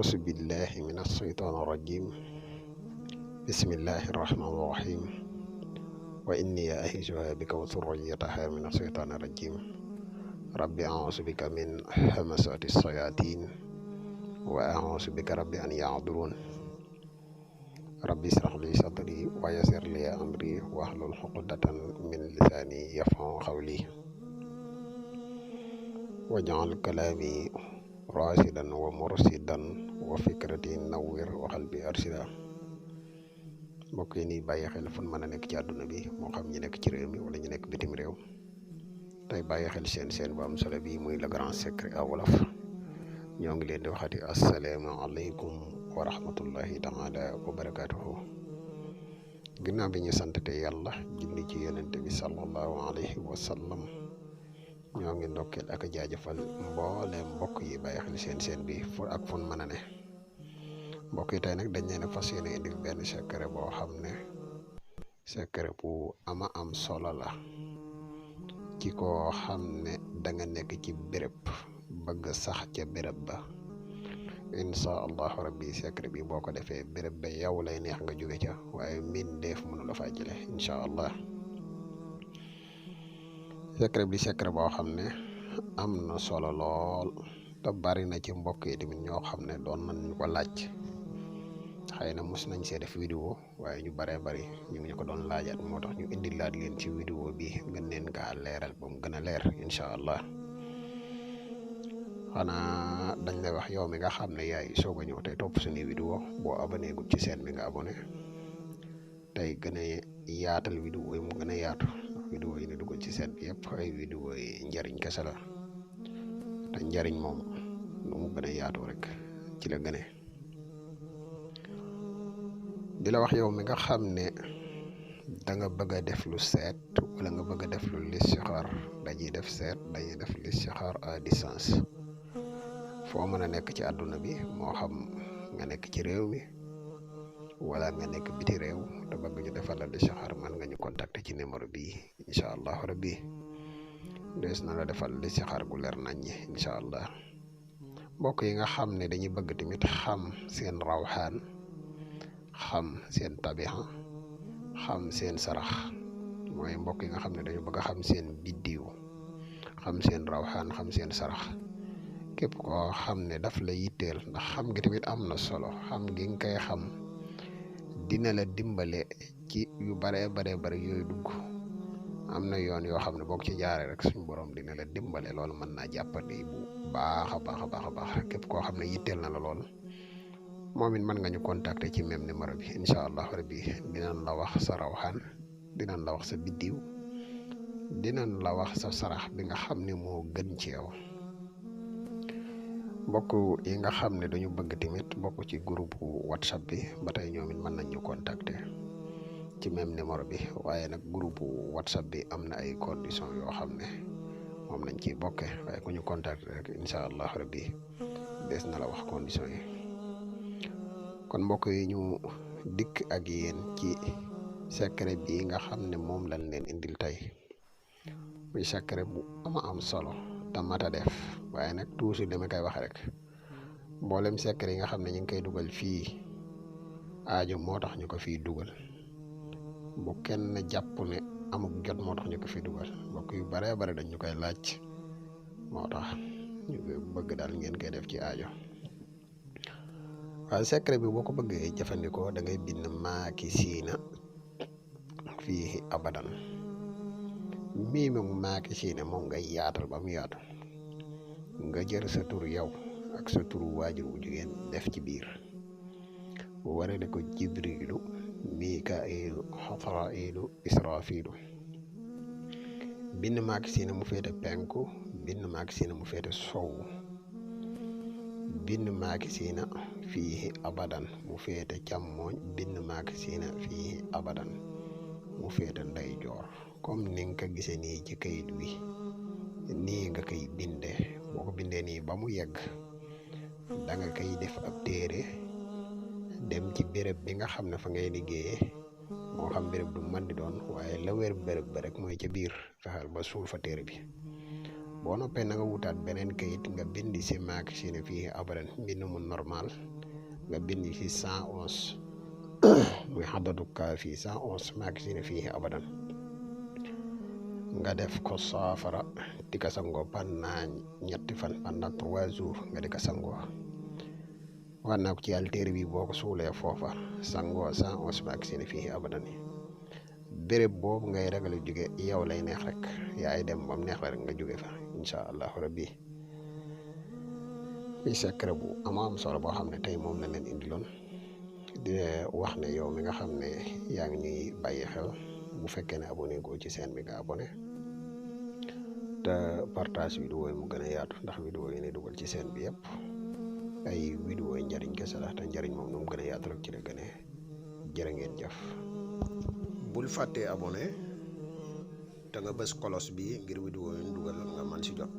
أعوذ بالله من الشيطان الرجيم بسم الله الرحمن الرحيم وإني أعيذها بك وذريتها من الشيطان الرجيم ربي أعوذ بك من همزات الشياطين وأعوذ بك ربي أن يحضرون ربي اشرح لي صدري ويسر لي أمري واحلل عقدة من لساني يفقهوا قولي واجعل كلامي راشدا ومرشدا وفكرتي نوّر وقلبي أرشدا mbokk yi nii bàyyi xel fu mën a nekk ci àdduna bi moo xam ñi nekk ci réew mi wala ñu nekk bitim réew tey bàyyi xel seen bu am solo bi muy le grand secret à wolof ñoo ngi leen di waxati asalaamaaleykum wa rahmatullahi taala wa barakaatuhu ginnaaw bi ñu sant te yàlla julli ci yonente bi sallallahu alayhi wa sallam ñoo ngi ndokkeel ak jaajëfal mbooleem mbokk yi bàyyi xel seen bi fu ak fun mën a ne mbokk yi tey nag dañ leen a fas yéene indil benn secret boo xam ne secret bu ama am solo la ci koo xam ne da nga nekk ci béréb bëgg sax ca béréb ba insha allahu rabbi secret bi boo ko defee béréb ba yow lay neex nga jóge ca waaye min def mënu la faa jële insha allah secret bi secret boo xam ne am na solo lool te bari na ci mbokk yi tamit ñoo xam ne doon nañ ñu ko laaj xëy na mos nañ see def vidéo waaye ñu baree bari ñu ngi ko doon laajaat moo tax ñu indi laat leen ci vidéo bi gën leen kaa leeral ba mu gën a leer incha allah xanaa dañ lay wax yow mi nga xam ne yaay soog a ñëw tey topp suñuy vidéo boo abonné gul ci seen bi nga abonné tey gën a yaatal vidéo yi mu gën a yaatu vidéo yi ne dugal ci seen bi yëpp ay vidéo yi njariñ kese la te njariñ moom lu mu gën a yaatu rek ci la gëne di la wax yow mi nga xam ne da nga bëgg a def lu seet wala nga bëgg a def lu listixaar dañuy def seet dañuy def listixaar à distance foo mën a nekk ci àdduna bi moo xam nga nekk ci réew mi wala nga nekk biti réew te bëgg ñu defal la listixaar man nga ñu contacter ci numéro bi incha allahu rabbi des na la defal listixaar gu leer nañ ñi incha allah mbokk yi nga xam ne dañuy bëgg tamit xam seen rawxaan xam seen tabixa xam seen sarax mooy mbokk yi nga xam ne dañu bëgg a xam seen biddiw xam seen rawxaan xam seen sarax képp koo xam ne daf la yitteel ndax xam gi tamit am na solo xam gi nga koy xam dina la dimbale ci yu bare yooyu dugg am na yoon yoo xam ne boo ci jaaree rek suñu borom dina la dimbale loolu mën naa jàppandi bu baax a baax képp koo xam ne yitteel na la lool moom it mën nga ñu contacter ci même numéro bi incha allah rabbi dinañ la wax sa rawxaan dinañ la wax sa biddiw dinañ la wax sa sarax bi nga xam ne moo gën ci yow mbokk yi nga xam ne dañu bëgg tamit bokk ci groupe whatsapp bi ba tey ñoom it mën nañ ñu contacter ci même numéro bi waaye nag groupe whatsapp bi am na ay conditions yoo xam ne moom lañ ciy bokke waaye ku ñu contacter rek incha allah rabbi des na la wax conditions yi kon mbokk yi ñu dikk ak yéen ci secret bi nga xam ne moom lañ leen indil tey muy secret bu ama am solo te mat a def waaye nag toujours dama koy wax rek mboolem secret yi nga xam ne ñu ngi koy dugal fii aajo moo tax ñu ko fii dugal bu kenn jàpp ne amuk jot moo tax ñu ko fii dugal mbokk yu bare dañ ñu koy laaj moo tax ñu bëgg daal ngeen koy def ci aajo waaye secret bi boo ko bëggee jëfandikoo da ngay bind maaki siina fii abadan mii mu maaki siina moom ngay yaatal ba mu yaatu nga jël sa tur yow ak sa turu waajur wu jigéen def ci biir bu waree ne ko jibrilu mikailu xafarailu israfilu bind maaki siina mu féete penku bind maaki siina mu féete sowu bind maaki siina fii abadan mu féete càmmooñ bind maaki siina fii abadan mu féete ndeyjoor comme ni nga ko gisee nii ci kayit bi nii nga koy binde boo ko bindee nii ba mu yegg da nga koy def ab téere dem ci béréb bi nga xam ne fa ngay liggéeyee moo xam béréb du mën di doon waaye la wér béréb ba rek mooy ca biir fexeel ba suul fa téere bi boo noppee na nga wutaat beneen kayit nga bind si maakisina fii abadan mbind mu normal nga bind ci 111 muy xadadu kaafi 111 maakisina fii abadan nga def ko saafara di ko sangoo pendant ñetti fan pendant 3 jours nga di ko sangoo wax naa ko ci altéer bi boo ko suulee foofa sangoo 111 maakisina fii abadan yi béréb boobu ngay ragal a jóge yow lay neex rek yaay dem bam neex la rek nga jóge fa incha allahu rabbi muy secret bu am solo boo xam ne tey moom la leen indiloon di wax ne yow mi nga xam ne yaa ngi ñuy bàyyi xel bu fekkee ne abonné ko ci chaîne bi nga abonné te partage vidéo yi mu gën a yaatu ndax vidéo yi ne dugal ci chaîne bi yëpp ay vidéo yi njëriñ kese la te njëriñ moom nu mu gën a yaatu rek ci la gën a jërë ngeen jëf. bul fàttee abonné te nga bës kolos bi ngir vidéo yi dugal nga man si jot.